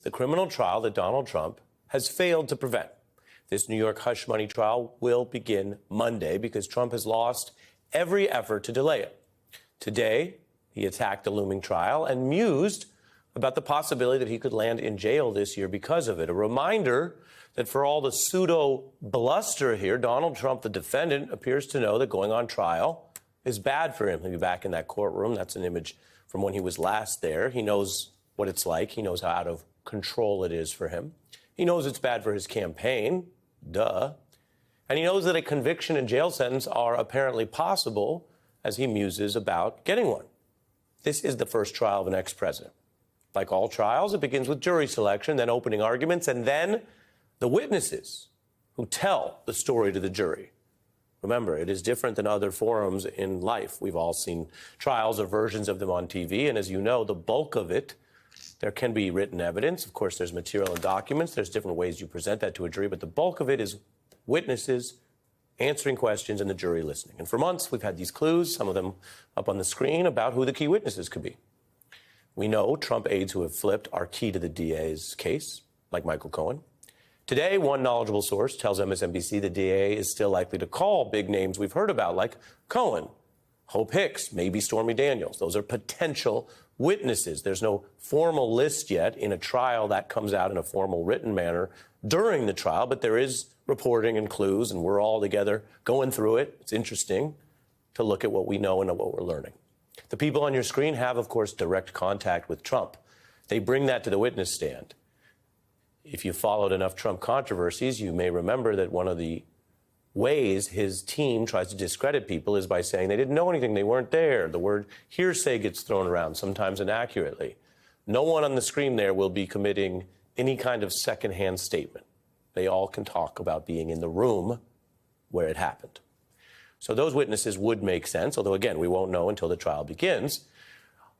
the criminal trial that Donald Trump has failed to prevent. This New York hush money trial will begin Monday because Trump has lost every effort to delay it. Today, he attacked the looming trial and mused about the possibility that he could land in jail this year because of it. A reminder that for all the pseudo bluster here, Donald Trump, the defendant, appears to know that going on trial is bad for him. He'll be back in that courtroom. That's an image from when he was last there. He knows what it's like. He knows how out of control it is for him. He knows it's bad for his campaign. Duh. And he knows that a conviction and jail sentence are apparently possible as he muses about getting one. This is the first trial of an ex-president. Like all trials, it begins with jury selection, then opening arguments, and then the witnesses who tell the story to the jury. Remember, it is different than other forums in life. We've all seen trials or versions of them on TV, and as you know, the bulk of it, there can be written evidence. Of course, there's material and documents. There's different ways you present that to a jury, but the bulk of it is witnesses answering questions and the jury listening. And for months, we've had these clues, some of them up on the screen, about who the key witnesses could be. We know Trump aides who have flipped are key to the DA's case, like Michael Cohen. Today, one knowledgeable source tells MSNBC the DA is still likely to call big names we've heard about, like Cohen, Hope Hicks, maybe Stormy Daniels. Those are potential witnesses. There's no formal list yet in a trial that comes out in a formal written manner during the trial, but there is reporting and clues, and we're all together going through it. It's interesting to look at what we know and what we're learning. The people on your screen have, of course, direct contact with Trump. They bring that to the witness stand. If you followed enough Trump controversies, you may remember that one of the ways his team tries to discredit people is by saying they didn't know anything, they weren't there. The word hearsay gets thrown around, sometimes inaccurately. No one on the screen there will be committing any kind of secondhand statement. They all can talk about being in the room where it happened. So those witnesses would make sense, although, again, we won't know until the trial begins.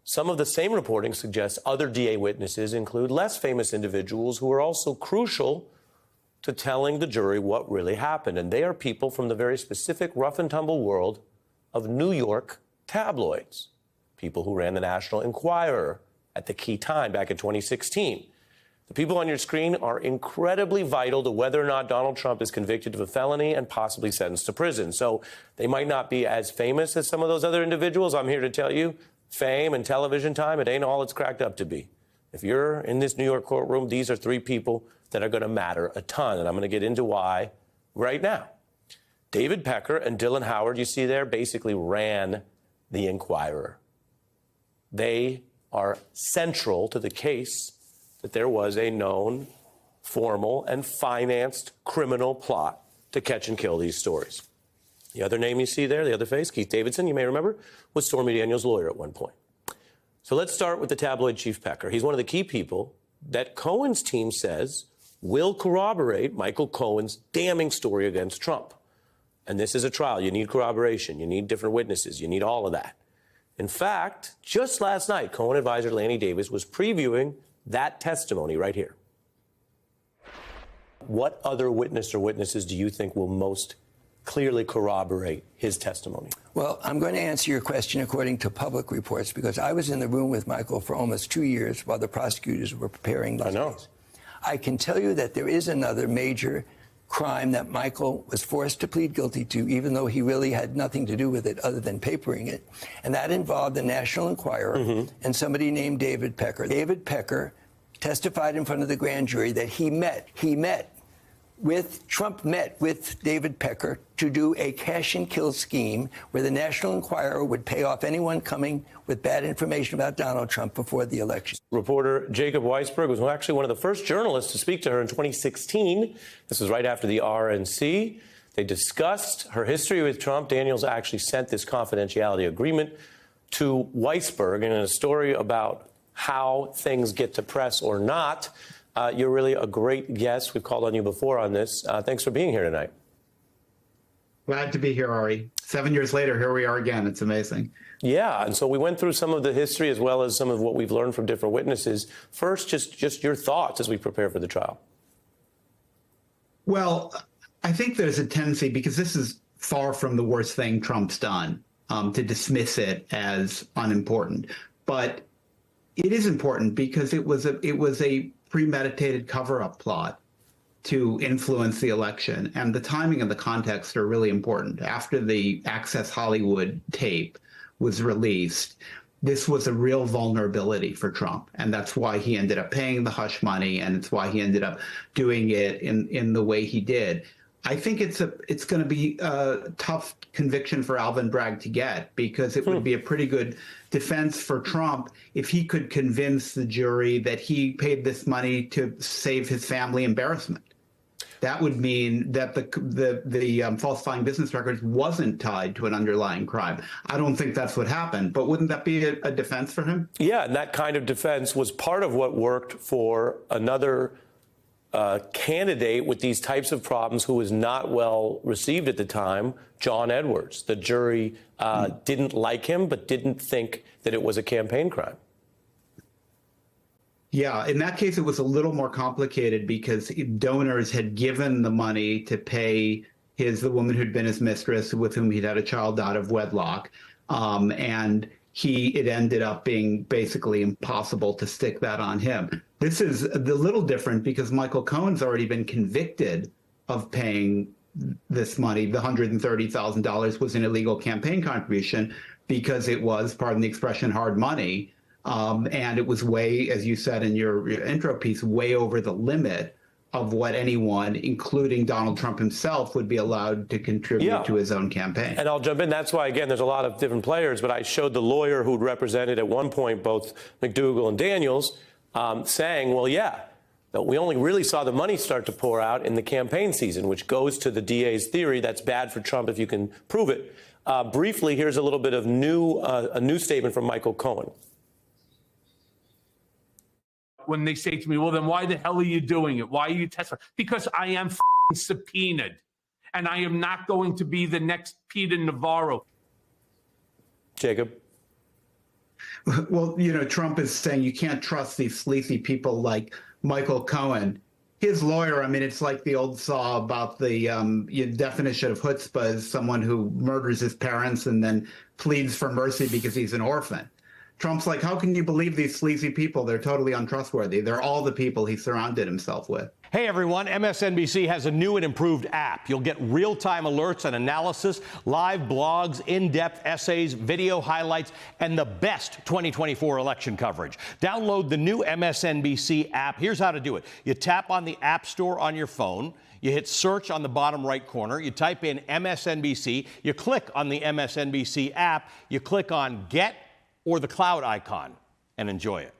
Some of the same reporting suggests other DA witnesses include less famous individuals who are also crucial to telling the jury what really happened. And they are people from the very specific rough and tumble world of New York tabloids, people who ran the National Enquirer at the key time back in 2016. The people on your screen are incredibly vital to whether or not Donald Trump is convicted of a felony and possibly sentenced to prison. So they might not be as famous as some of those other individuals. I'm here to tell you, fame and television time, it ain't all it's cracked up to be. If you're in this New York courtroom, these are three people that are going to matter a ton, and I'm going to get into why right now. David Pecker and Dylan Howard, you see there, basically ran the Enquirer. They are central to the case that there was a known, formal, and financed criminal plot to catch and kill these stories. The other name you see there, the other face, Keith Davidson, you may remember, was Stormy Daniels' lawyer at one point. So let's start with the tabloid chief Pecker. He's one of the key people that Cohen's team says will corroborate Michael Cohen's damning story against Trump. And this is a trial. You need corroboration. You need different witnesses. You need all of that. In fact, just last night, Cohen advisor Lanny Davis was previewing that testimony right here. What other witness or witnesses do you think will most clearly corroborate his testimony? Well, I'm going to answer your question according to public reports because I was in the room with Michael for almost 2 years while the prosecutors were preparing this case. I can tell you that there is another major crime that Michael was forced to plead guilty to, even though he really had nothing to do with it other than papering it. And that involved the National Enquirer and somebody named David Pecker. David Pecker testified in front of the grand jury that Trump met with David Pecker to do a cash and kill scheme where the National Enquirer would pay off anyone coming with bad information about Donald Trump before the election. Reporter Jacob Weisberg was actually one of the first journalists to speak to her in 2016. This was right after the RNC. They discussed her history with Trump. Daniels actually sent this confidentiality agreement to Weisberg, and in a story about how things get to press or not. You're really a great guest. We've called on you before on this. Thanks for being here tonight. Glad to be here, Ari. 7 years later, here we are again. It's amazing. Yeah, and so we went through some of the history as well as some of what we've learned from different witnesses. First, just your thoughts as we prepare for the trial. Well, I think there's a tendency, because this is far from the worst thing Trump's done, to dismiss it as unimportant. But it is important because it was a premeditated cover-up plot to influence the election. And the timing and the context are really important. After the Access Hollywood tape was released, this was a real vulnerability for Trump. And that's why he ended up paying the hush money, and it's why he ended up doing it in the way he did. I think it's going to be a tough conviction for Alvin Bragg to get, because it would be a pretty good defense for Trump if he could convince the jury that he paid this money to save his family embarrassment. That would mean that the falsifying business records wasn't tied to an underlying crime. I don't think that's what happened, but wouldn't that be a defense for him? Yeah, and that kind of defense was part of what worked for another candidate with these types of problems who was not well received at the time, John Edwards. The jury didn't like him, but didn't think that it was a campaign crime. Yeah, in that case, it was a little more complicated because donors had given the money to pay the woman who'd been his mistress, with whom he'd had a child out of wedlock. And it ended up being basically impossible to stick that on him. This is a little different because Michael Cohen's already been convicted of paying this money. The $130,000 was an illegal campaign contribution because it was, pardon the expression, hard money. And it was way, as you said in your intro piece, way over the limit of what anyone, including Donald Trump himself, would be allowed to contribute to his own campaign. And I'll jump in. That's why, again, there's a lot of different players. But I showed the lawyer who'd represented at one point both McDougal and Daniels saying, well, yeah, that we only really saw the money start to pour out in the campaign season, which goes to the DA's theory that's bad for Trump if you can prove it. Briefly, here's a little bit of a new statement from Michael Cohen. When they say to me, well, then why the hell are you doing it? Why are you testifying? Because I am subpoenaed, and I am not going to be the next Peter Navarro. Jacob? Well, Trump is saying you can't trust these sleazy people like Michael Cohen. His lawyer, I mean, it's like the old saw about the definition of chutzpah is someone who murders his parents and then pleads for mercy because he's an orphan. Trump's like, how can you believe these sleazy people? They're totally untrustworthy. They're all the people he surrounded himself with. Hey, everyone. MSNBC has a new and improved app. You'll get real-time alerts and analysis, live blogs, in-depth essays, video highlights, and the best 2024 election coverage. Download the new MSNBC app. Here's how to do it. You tap on the App Store on your phone. You hit search on the bottom right corner. You type in MSNBC. You click on the MSNBC app. You click on Get or the cloud icon and enjoy it.